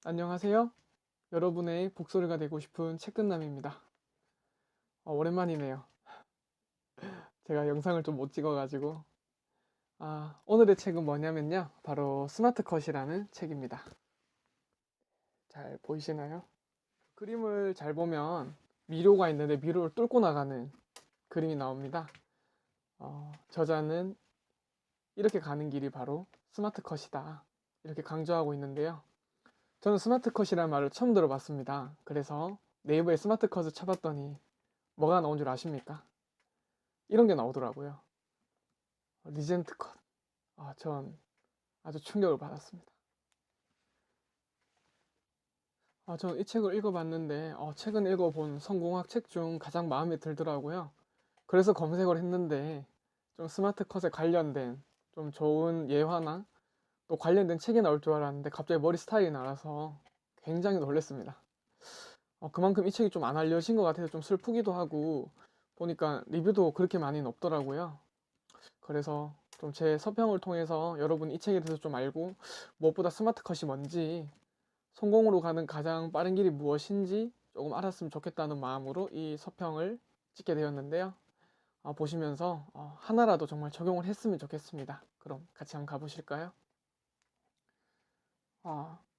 안녕하세요. 여러분의 복소리가 되고 싶은 책끝남입니다. 오랜만이네요. 제가 영상을 좀 못 찍어가지고. 오늘의 책은 뭐냐면요. 바로 스마트 컷이라는 책입니다. 잘 보이시나요? 그림을 잘 보면 미로가 있는데 미로를 뚫고 나가는 그림이 나옵니다. 저자는 이렇게 가는 길이 바로 스마트 컷이다. 이렇게 강조하고 있는데요. 저는 스마트 컷이라는 말을 처음 들어봤습니다. 그래서 네이버에 스마트 컷을 쳐봤더니 뭐가 나온 줄 아십니까? 이런 게 나오더라고요. 리젠트 컷. 전 아주 충격을 받았습니다. 저는 이 책을 읽어봤는데, 최근 읽어본 성공학 책 중 가장 마음에 들더라고요. 그래서 검색을 했는데, 좀 스마트 컷에 관련된 좀 좋은 예화나 또 관련된 책이 나올 줄 알았는데, 갑자기 머리 스타일이 나와서 굉장히 놀랐습니다. 그만큼 이 책이 좀 안 알려진 것 같아서 좀 슬프기도 하고, 보니까 리뷰도 그렇게 많이는 없더라고요. 그래서 좀 제 서평을 통해서 여러분이 이 책에 대해서 좀 알고 무엇보다 스마트 컷이 뭔지 성공으로 가는 가장 빠른 길이 무엇인지 조금 알았으면 좋겠다는 마음으로 이 서평을 찍게 되었는데요. 보시면서 하나라도 정말 적용을 했으면 좋겠습니다. 그럼 같이 한번 가보실까요?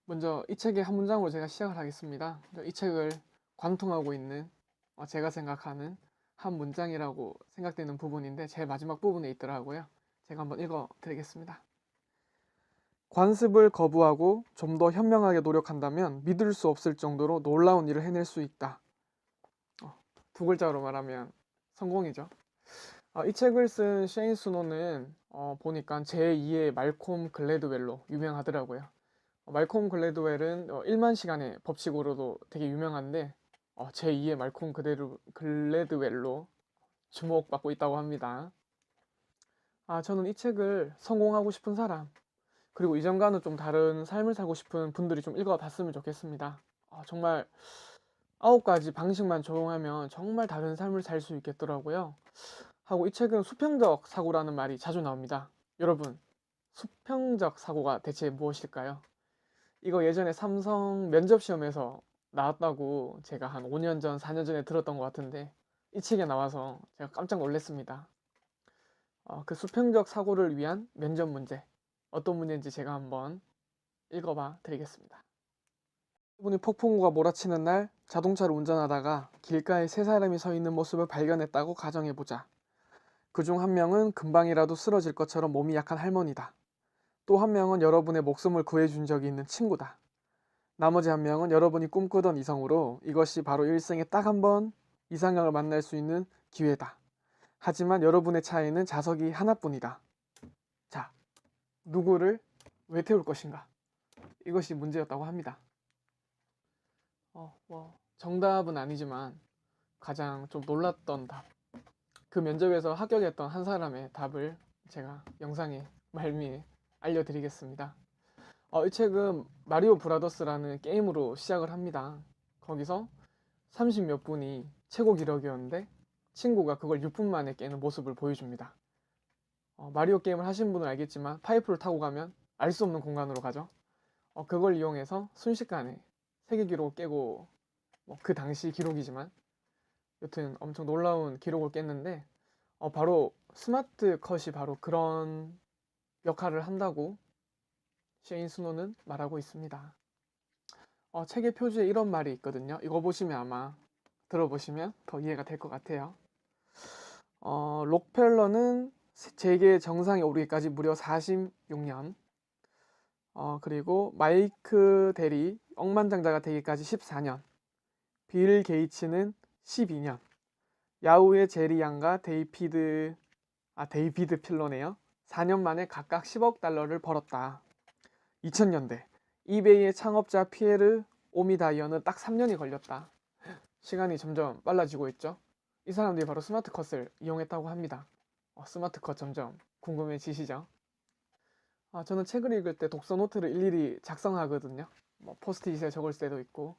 먼저 이 책의 한 문장으로 제가 시작을 하겠습니다. 이 책을 관통하고 있는 제가 생각하는 한 문장이라고 생각되는 부분인데 제일 마지막 부분에 있더라고요. 제가 한번 읽어 드리겠습니다. 관습을 거부하고 좀 더 현명하게 노력한다면 믿을 수 없을 정도로 놀라운 일을 해낼 수 있다. 두 글자로 말하면 성공이죠. 이 책을 쓴 셰인 스노는 보니까 제2의 말콤 글래드웰로 유명하더라고요. 말콤 글래드웰은 1만 시간의 법칙으로도 되게 유명한데 제2의 말콤 글래드웰로 주목받고 있다고 합니다. 저는 이 책을 성공하고 싶은 사람, 그리고 이전과는 좀 다른 삶을 살고 싶은 분들이 좀 읽어봤으면 좋겠습니다. 정말 9가지 방식만 적용하면 정말 다른 삶을 살 수 있겠더라고요. 하고 이 책은 수평적 사고라는 말이 자주 나옵니다. 여러분, 수평적 사고가 대체 무엇일까요? 이거 예전에 삼성 면접 시험에서 나왔다고 제가 한 5년 전, 4년 전에 들었던 것 같은데 이 책에 나와서 제가 깜짝 놀랐습니다. 그 수평적 사고를 위한 면접 문제, 어떤 문제인지 제가 한번 읽어봐 드리겠습니다. 분이 폭풍우가 몰아치는 날 자동차를 운전하다가 길가에 세 사람이 서 있는 모습을 발견했다고 가정해보자. 그중 한 명은 금방이라도 쓰러질 것처럼 몸이 약한 할머니다. 또 한 명은 여러분의 목숨을 구해준 적이 있는 친구다. 나머지 한 명은 여러분이 꿈꾸던 이성으로 이것이 바로 일생에 딱 한 번 이상형을 만날 수 있는 기회다. 하지만 여러분의 차에는 좌석이 하나뿐이다. 자, 누구를 왜 태울 것인가? 이것이 문제였다고 합니다. 정답은 아니지만 가장 좀 놀랐던 답. 그 면접에서 합격했던 한 사람의 답을 제가 영상에 말미에 알려드리겠습니다. 이 책은 마리오 브라더스라는 게임으로 시작을 합니다. 거기서 30 몇 분이 최고 기록이었는데 친구가 그걸 6분 만에 깨는 모습을 보여줍니다. 마리오 게임을 하신 분은 알겠지만 파이프를 타고 가면 알 수 없는 공간으로 가죠. 그걸 이용해서 순식간에 세계 기록을 깨고 그 당시 기록이지만 여튼 엄청 놀라운 기록을 깼는데 바로 스마트 컷이 바로 그런 역할을 한다고 셰인 스노는 말하고 있습니다. 책의 표지에 이런 말이 있거든요. 이거 보시면 아마 들어보시면 더 이해가 될 것 같아요. 록펠러는 재계 정상에 오르기까지 무려 46년, 그리고 마이크 대리 억만장자가 되기까지 14년, 빌 게이츠는 12년, 야후의 제리 양과 데이비드 필러네요. 4년 만에 각각 10억 달러를 벌었다. 2000년대 이베이의 창업자 피에르 오미다이어는 딱 3년이 걸렸다. 시간이 점점 빨라지고 있죠. 이 사람들이 바로 스마트컷을 이용했다고 합니다. 스마트컷 점점 궁금해지시죠? 저는 책을 읽을 때 독서 노트를 일일이 작성하거든요. 포스트잇에 적을 때도 있고.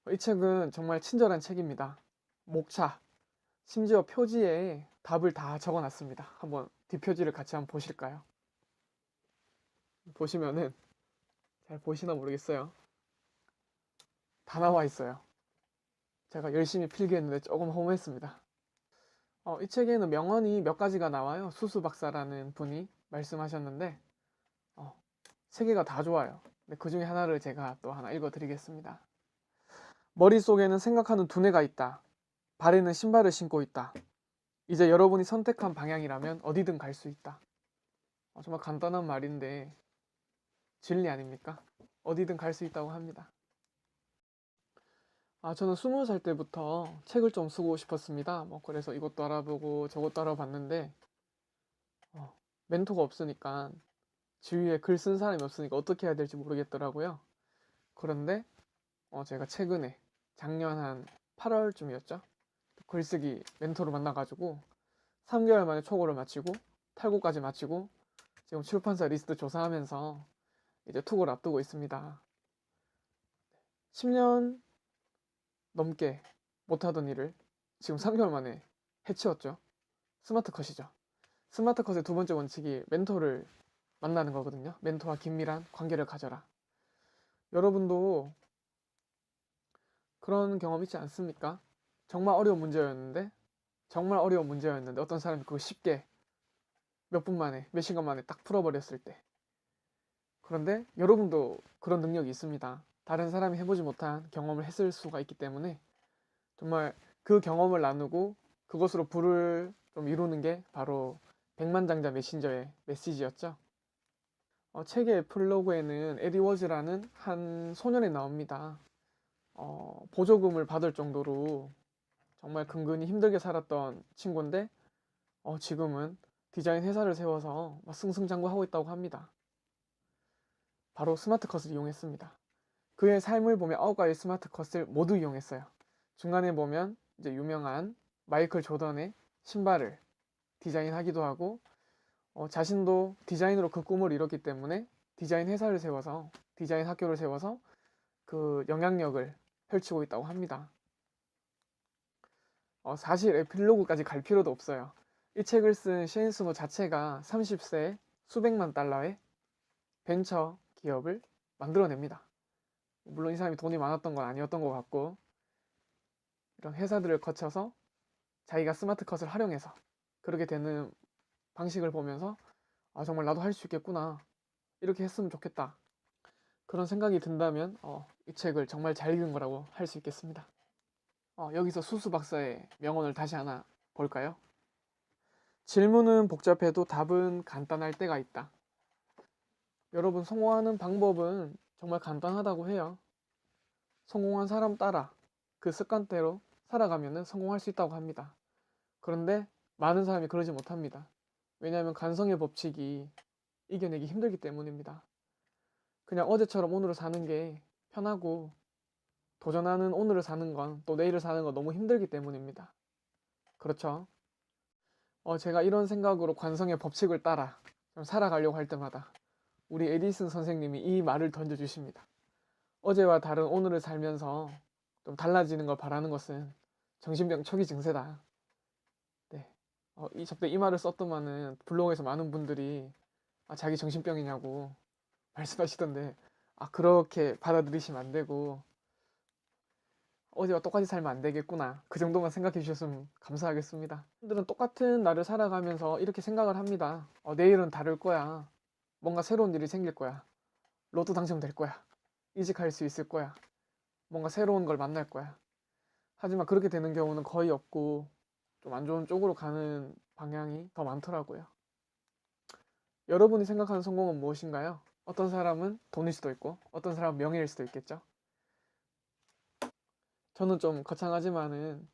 이 책은 정말 친절한 책입니다. 목차, 심지어 표지에 답을 다 적어놨습니다. 한번 뒷표지를 같이 한번 보실까요? 보시면은 잘 보시나 모르겠어요. 다 나와 있어요. 제가 열심히 필기했는데 조금 허무했습니다. 이 책에는 명언이 몇 가지가 나와요. 수수 박사라는 분이 말씀하셨는데 3개가 다 좋아요. 근데 그 중에 하나를 제가 또 하나 읽어드리겠습니다. 머릿속에는 생각하는 두뇌가 있다. 발에는 신발을 신고 있다. 이제 여러분이 선택한 방향이라면 어디든 갈 수 있다. 정말 간단한 말인데 진리 아닙니까? 어디든 갈 수 있다고 합니다. 저는 20살 때부터 책을 좀 쓰고 싶었습니다. 그래서 이것도 알아보고 저것도 알아봤는데 멘토가 없으니까 주위에 글 쓴 사람이 없으니까 어떻게 해야 될지 모르겠더라고요. 그런데 제가 최근에 작년 한 8월쯤이었죠. 글쓰기 멘토를 만나가지고 3개월 만에 초고를 마치고 탈고까지 마치고 지금 출판사 리스트 조사하면서 이제 투고를 앞두고 있습니다. 10년 넘게 못하던 일을 지금 3개월 만에 해치웠죠. 스마트컷이죠. 스마트컷의 두 번째 원칙이 멘토를 만나는 거거든요. 멘토와 긴밀한 관계를 가져라. 여러분도 그런 경험 있지 않습니까? 정말 어려운 문제였는데 어떤 사람이 그거 쉽게 몇 분 만에 몇 시간 만에 딱 풀어버렸을 때, 그런데 여러분도 그런 능력이 있습니다. 다른 사람이 해보지 못한 경험을 했을 수가 있기 때문에 정말 그 경험을 나누고 그것으로 부를 좀 이루는 게 바로 백만장자 메신저의 메시지였죠. 책의 프롤로그에는 에디 워즈라는 한 소년이 나옵니다. 보조금을 받을 정도로 정말 근근히 힘들게 살았던 친구인데 지금은 디자인 회사를 세워서 승승장구하고 있다고 합니다. 바로 스마트컷을 이용했습니다. 그의 삶을 보면 9가지 스마트컷을 모두 이용했어요. 중간에 보면 이제 유명한 마이클 조던의 신발을 디자인하기도 하고 자신도 디자인으로 그 꿈을 이뤘기 때문에 디자인 회사를 세워서 디자인 학교를 세워서 그 영향력을 펼치고 있다고 합니다. 사실 에필로그까지 갈 필요도 없어요. 이 책을 쓴 셰인 스노 자체가 30세 수백만 달러의 벤처 기업을 만들어냅니다. 물론 이 사람이 돈이 많았던 건 아니었던 것 같고, 이런 회사들을 거쳐서 자기가 스마트컷을 활용해서 그렇게 되는 방식을 보면서 정말 나도 할 수 있겠구나, 이렇게 했으면 좋겠다, 그런 생각이 든다면 이 책을 정말 잘 읽은 거라고 할 수 있겠습니다. 여기서 수수 박사의 명언을 다시 하나 볼까요? 질문은 복잡해도 답은 간단할 때가 있다. 여러분, 성공하는 방법은 정말 간단하다고 해요. 성공한 사람 따라 그 습관대로 살아가면 성공할 수 있다고 합니다. 그런데 많은 사람이 그러지 못합니다. 왜냐하면 간성의 법칙이 이겨내기 힘들기 때문입니다. 그냥 어제처럼 오늘을 사는 게 편하고, 도전하는 오늘을 사는 건, 또 내일을 사는 건 너무 힘들기 때문입니다. 그렇죠? 제가 이런 생각으로 관성의 법칙을 따라 좀 살아가려고 할 때마다 우리 에디슨 선생님이 이 말을 던져주십니다. 어제와 다른 오늘을 살면서 좀 달라지는 걸 바라는 것은 정신병 초기 증세다. 네. 저때 이 말을 썼더만은 블로그에서 많은 분들이 자기 정신병이냐고 말씀하시던데, 그렇게 받아들이시면 안 되고 어제와 똑같이 살면 안 되겠구나, 그 정도만 생각해 주셨으면 감사하겠습니다. 분들은 똑같은 날을 살아가면서 이렇게 생각을 합니다. 내일은 다를 거야. 뭔가 새로운 일이 생길 거야. 로또 당첨될 거야. 이직할 수 있을 거야. 뭔가 새로운 걸 만날 거야. 하지만 그렇게 되는 경우는 거의 없고 좀 안 좋은 쪽으로 가는 방향이 더 많더라고요. 여러분이 생각하는 성공은 무엇인가요? 어떤 사람은 돈일 수도 있고 어떤 사람은 명예일 수도 있겠죠. 저는 좀 거창하지만은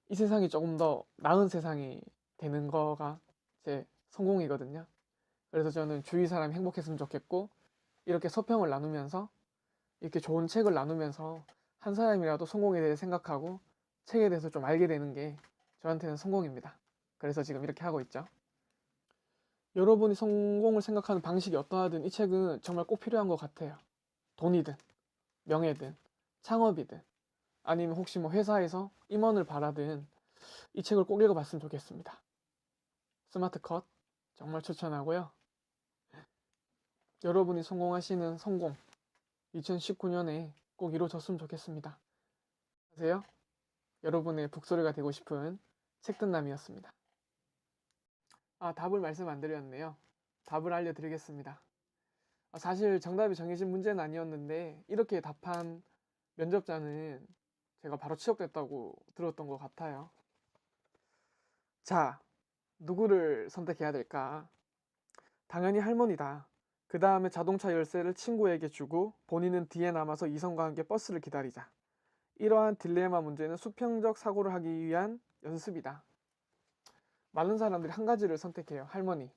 이 세상이 조금 더 나은 세상이 되는 거가 제 성공이거든요. 그래서 저는 주위 사람이 행복했으면 좋겠고, 이렇게 서평을 나누면서, 이렇게 좋은 책을 나누면서 한 사람이라도 성공에 대해 생각하고 책에 대해서 좀 알게 되는 게 저한테는 성공입니다. 그래서 지금 이렇게 하고 있죠. 여러분이 성공을 생각하는 방식이 어떠하든 이 책은 정말 꼭 필요한 것 같아요. 돈이든 명예든 창업이든 아니면 혹시 회사에서 임원을 바라든 이 책을 꼭 읽어봤으면 좋겠습니다. 스마트컷 정말 추천하고요. 여러분이 성공하시는 성공 2019년에 꼭 이루어졌으면 좋겠습니다. 보세요. 여러분의 북소리가 되고 싶은 책듣남이었습니다. 답을 말씀 안 드렸네요. 답을 알려드리겠습니다. 사실 정답이 정해진 문제는 아니었는데 이렇게 답한 면접자는 제가 바로 취업됐다고 들었던 것 같아요. 자, 누구를 선택해야 될까? 당연히 할머니다. 그 다음에 자동차 열쇠를 친구에게 주고 본인은 뒤에 남아서 이성과 함께 버스를 기다리자. 이러한 딜레마 문제는 수평적 사고를 하기 위한 연습이다. 많은 사람들이 한 가지를 선택해요. 할머니,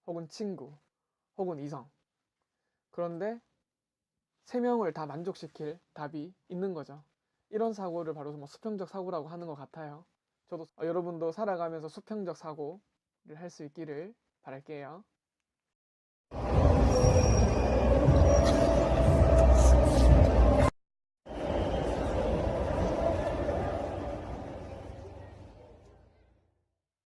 혹은 친구, 혹은 이성. 그런데 세 명을 다 만족시킬 답이 있는 거죠. 이런 사고를 바로 수평적 사고라고 하는 것 같아요. 저도 여러분도 살아가면서 수평적 사고를 할 수 있기를 바랄게요.